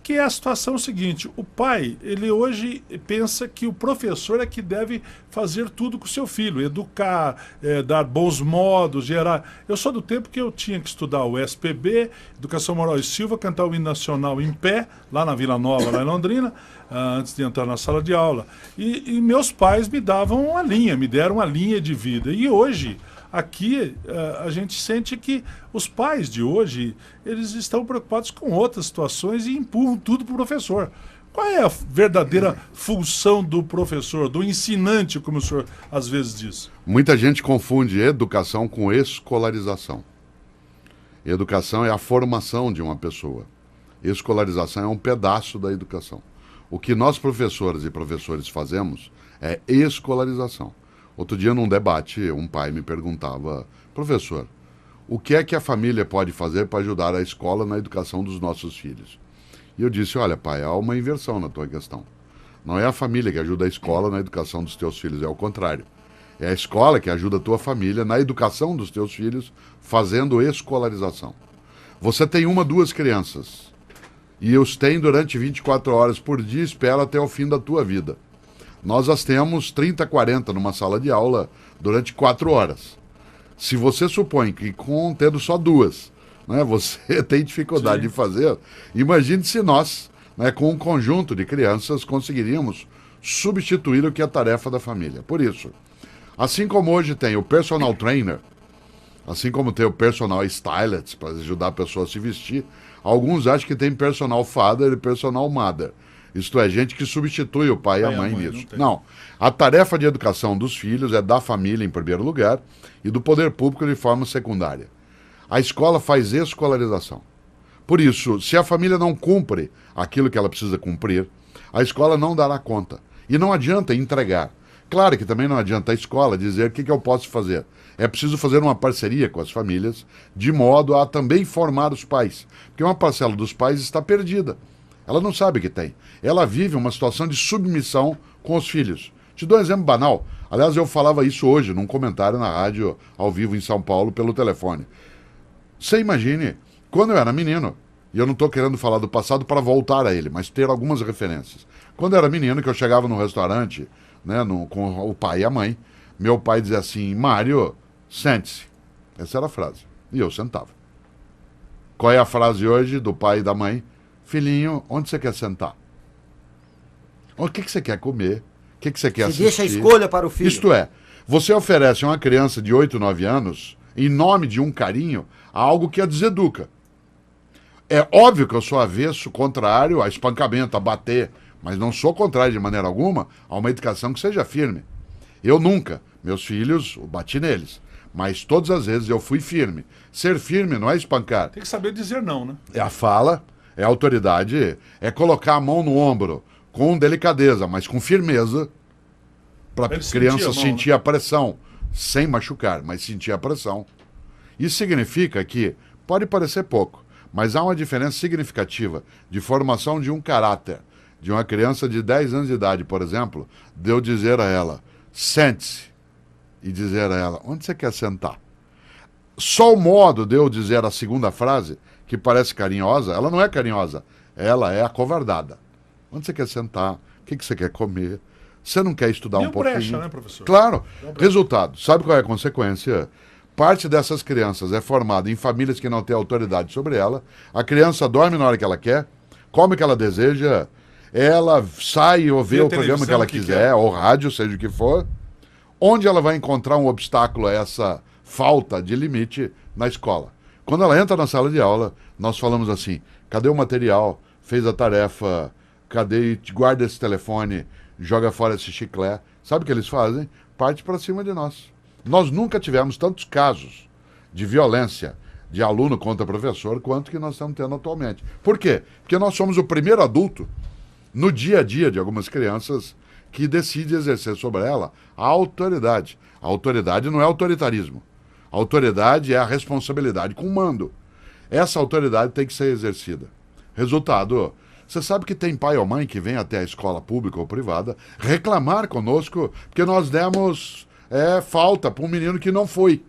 Que é a situação seguinte, o pai, ele hoje pensa que o professor é que deve fazer tudo com o seu filho, educar, dar bons modos, gerar... Eu sou do tempo que eu tinha que estudar o SPB, Educação Moral e Silva, cantar o hino nacional em pé, lá na Vila Nova, lá em Londrina, antes de entrar na sala de aula. E meus pais me davam uma linha, me deram uma linha de vida. E hoje... Aqui a gente sente que os pais de hoje, eles estão preocupados com outras situações e empurram tudo para o professor. Qual é a verdadeira função do professor, do ensinante, como o senhor às vezes diz? Muita gente confunde educação com escolarização. Educação é a formação de uma pessoa. Escolarização é um pedaço da educação. O que nós professores e professores fazemos é escolarização. Outro dia, num debate, um pai me perguntava: professor, o que é que a família pode fazer para ajudar a escola na educação dos nossos filhos? E eu disse: olha, pai, há uma inversão na tua questão. Não é a família que ajuda a escola na educação dos teus filhos, é o contrário. É a escola que ajuda a tua família na educação dos teus filhos, fazendo escolarização. Você tem uma, duas crianças, e os tem durante 24 horas por dia e espera até o fim da tua vida. Nós as temos 30, 40 numa sala de aula durante 4 horas. Se você supõe que tendo só duas, né, você tem dificuldade de fazer, imagine se nós, né, com um conjunto de crianças, conseguiríamos substituir o que é a tarefa da família. Por isso, assim como hoje tem o personal trainer, assim como tem o personal stylist, para ajudar a pessoa a se vestir, alguns acham que tem personal father e personal mother. Isto é, gente que substitui o pai e a mãe nisso. Não. A tarefa de educação dos filhos é da família em primeiro lugar e do poder público de forma secundária. A escola faz escolarização. Por isso, se a família não cumpre aquilo que ela precisa cumprir, a escola não dará conta. E não adianta entregar. Claro que também não adianta a escola dizer o que eu posso fazer. É preciso fazer uma parceria com as famílias, de modo a também formar os pais. Porque uma parcela dos pais está perdida. Ela não sabe que tem. Ela vive uma situação de submissão com os filhos. Te dou um exemplo banal. Aliás, eu falava isso hoje num comentário na rádio, ao vivo em São Paulo, pelo telefone. Você imagine, quando eu era menino, e eu não estou querendo falar do passado para voltar a ele, mas ter algumas referências. Quando eu era menino, que eu chegava no restaurante, né, com o pai e a mãe, meu pai dizia assim: Mário, sente-se. Essa era a frase. E eu sentava. Qual é a frase hoje do pai e da mãe? Filhinho, onde você quer sentar? O que você quer comer? O que você quer assistir? Deixa a escolha para o filho. Isto é, você oferece a uma criança de 8, 9 anos, em nome de um carinho, algo que a deseduca. É óbvio que eu sou avesso, contrário a espancamento, a bater, mas não sou contrário de maneira alguma a uma educação que seja firme. Eu nunca, meus filhos, eu bati neles, mas todas as vezes eu fui firme. Ser firme não é espancar. Tem que saber dizer não, né? É a fala, é a autoridade, é colocar a mão no ombro com delicadeza, mas com firmeza, para a criança sentir a pressão, sem machucar, mas sentir a pressão. Isso significa que, pode parecer pouco, mas há uma diferença significativa de formação de um caráter, de uma criança de 10 anos de idade, por exemplo, de eu dizer a ela: sente-se, e dizer a ela: onde você quer sentar? Só o modo de eu dizer a segunda frase, que parece carinhosa, ela não é carinhosa, ela é acovardada. Onde você quer sentar? O que você quer comer? Você não quer estudar um pouquinho? Brecha, né, professor? Claro. Resultado, sabe qual é a consequência? Parte dessas crianças é formada em famílias que não têm autoridade sobre ela. A criança dorme na hora que ela quer, come o que ela deseja, ela sai ou vê o programa que ela quiser, ou rádio, seja o que for. Onde ela vai encontrar um obstáculo a essa falta de limite? Na escola. Quando ela entra na sala de aula, nós falamos assim: cadê o material? Fez a tarefa? Cadê? Guarda esse telefone, joga fora esse chiclete. Sabe o que eles fazem? Parte para cima de nós. Nós nunca tivemos tantos casos de violência de aluno contra professor quanto que nós estamos tendo atualmente. Por quê? Porque nós somos o primeiro adulto no dia a dia de algumas crianças que decide exercer sobre ela a autoridade. A autoridade não é autoritarismo. A autoridade é a responsabilidade com mando. Essa autoridade tem que ser exercida. Resultado: você sabe que tem pai ou mãe que vem até a escola pública ou privada reclamar conosco porque nós demos falta para um menino que não foi.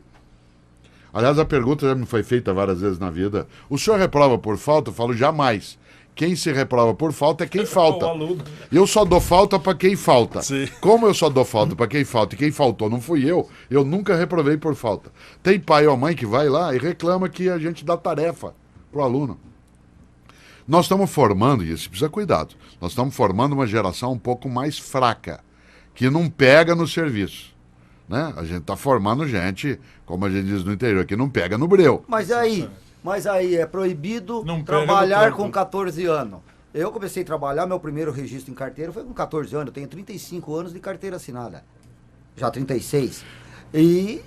Aliás, a pergunta já me foi feita várias vezes na vida: o senhor reprova por falta? Eu falo: jamais. quem se reprova por falta é quem falta. O aluno. Eu só dou falta para quem falta. Sim. Como eu só dou falta para quem falta e quem faltou não fui eu nunca reprovei por falta. Tem pai ou mãe que vai lá e reclama que a gente dá tarefa pro aluno. Nós estamos formando, e isso precisa cuidado, nós estamos formando uma geração um pouco mais fraca, que não pega no serviço. Né? A gente está formando gente, como a gente diz no interior, que não pega no breu. Mas aí é proibido Não pega trabalhar no com campo. 14 anos. Eu comecei a trabalhar, meu primeiro registro em carteira foi com 14 anos. Eu tenho 35 anos de carteira assinada. Já 36. E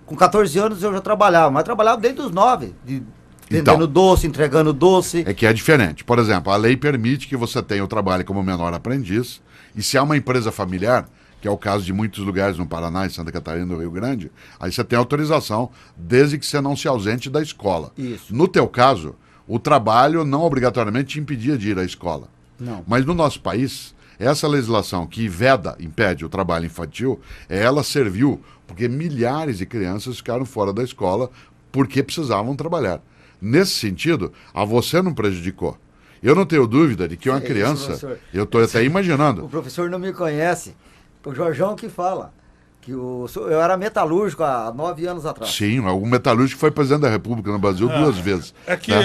com 14 anos eu já trabalhava, mas trabalhava desde os 9. Vendendo doce, entregando doce. É que é diferente. Por exemplo, a lei permite que você tenha o trabalho como menor aprendiz, e se há uma empresa familiar, que é o caso de muitos lugares no Paraná, em Santa Catarina e no Rio Grande, aí você tem autorização, desde que você não se ausente da escola. Isso. No teu caso, o trabalho não obrigatoriamente te impedia de ir à escola. Não. Mas no nosso país, essa legislação que impede o trabalho infantil, ela serviu porque milhares de crianças ficaram fora da escola porque precisavam trabalhar. Nesse sentido, a você não prejudicou. Eu não tenho dúvida de que uma criança, professor. eu estou até O imaginando, professor não me conhece. O Jorjão que fala. Que eu era metalúrgico há 9 anos atrás. sim, o metalúrgico foi presidente da República no Brasil 2 vezes. É que né?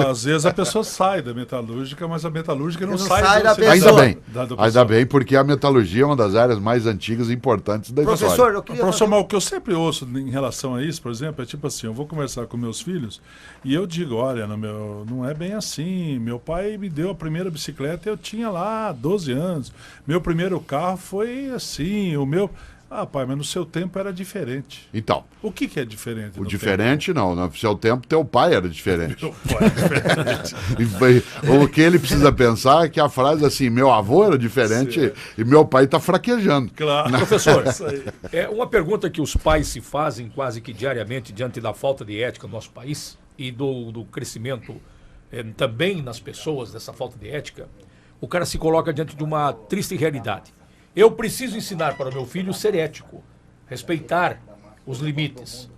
às vezes a pessoa sai da metalúrgica, mas a metalúrgica não Não sai sai da serviço. pessoa. Ainda bem, Da ainda pessoa. bem, porque a metalurgia é uma das áreas mais antigas e importantes da Professor, história. eu queria Professor, fazer- mas o que eu sempre ouço em relação a isso, por exemplo, é tipo assim, eu vou conversar com meus filhos e eu digo, olha, não é bem assim, meu pai me deu a primeira bicicleta, eu tinha lá 12 anos, meu primeiro carro foi assim, o meu... Ah, pai, mas no seu tempo era diferente. Então, O que é diferente? o no diferente não, no seu tempo teu pai era diferente. tempo? Meu pai é diferente. O que ele precisa pensar é que a frase assim, meu avô era diferente e meu pai está fraquejando. Claro. Professor, Isso aí. é uma pergunta que os pais se fazem quase que diariamente diante da falta de ética no nosso país e do crescimento também nas pessoas dessa falta de ética. O cara se coloca diante de uma triste realidade. Eu preciso ensinar para o meu filho ser ético, respeitar os limites.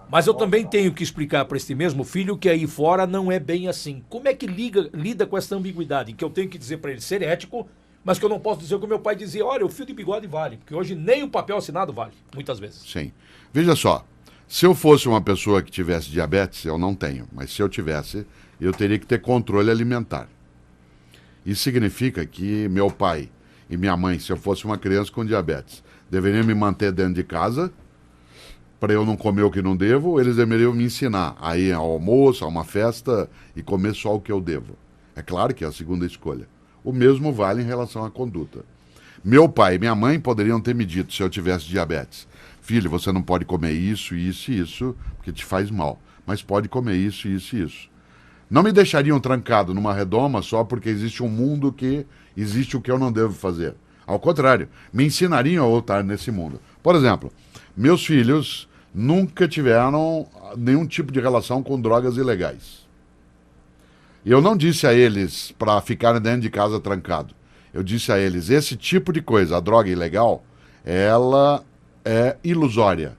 Mas eu também tenho que explicar para este mesmo filho que aí fora não é bem assim. Como é que lida com essa ambiguidade? Em que eu tenho que dizer para ele ser ético, mas que eu não posso dizer o que o meu pai dizia, olha, o fio de bigode vale, porque hoje nem o papel assinado vale, muitas vezes. Sim. Veja só, se eu fosse uma pessoa que tivesse diabetes, eu não tenho, mas se eu tivesse, eu teria que ter controle alimentar. Isso significa que meu pai e minha mãe, se eu fosse uma criança com diabetes, deveriam me manter dentro de casa para eu não comer o que não devo, ou eles deveriam me ensinar a ir ao almoço, a uma festa e comer só o que eu devo. É claro que é a segunda escolha. O mesmo vale em relação à conduta. Meu pai e minha mãe poderiam ter me dito, se eu tivesse diabetes, filho, você não pode comer isso, isso e isso, porque te faz mal, mas pode comer isso, isso e isso. Não me deixariam trancado numa redoma só porque existe um mundo que existe o que eu não devo fazer. Ao contrário, me ensinariam a voltar nesse mundo. Por exemplo, meus filhos nunca tiveram nenhum tipo de relação com drogas ilegais. Eu não disse a eles para ficarem dentro de casa trancado. Eu disse a eles, esse tipo de coisa, a droga ilegal, ela é ilusória.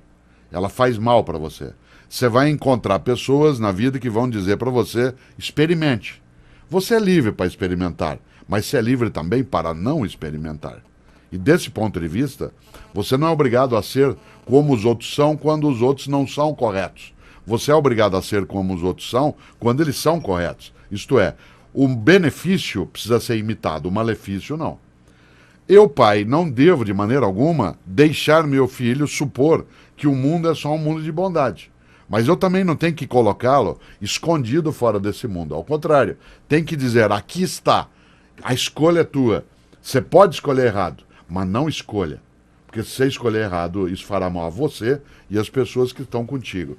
Ela faz mal para você. Você vai encontrar pessoas na vida que vão dizer para você, experimente. Você é livre para experimentar, mas você é livre também para não experimentar. E desse ponto de vista, você não é obrigado a ser como os outros são quando os outros não são corretos. Você é obrigado a ser como os outros são quando eles são corretos. Isto é, o benefício precisa ser imitado, o malefício não. Eu, pai, não devo de maneira alguma deixar meu filho supor que o mundo é só um mundo de bondade. Mas eu também não tenho que colocá-lo escondido fora desse mundo. Ao contrário, tem que dizer, aqui está, a escolha é tua. Você pode escolher errado, mas não escolha. Porque se você escolher errado, isso fará mal a você e às pessoas que estão contigo.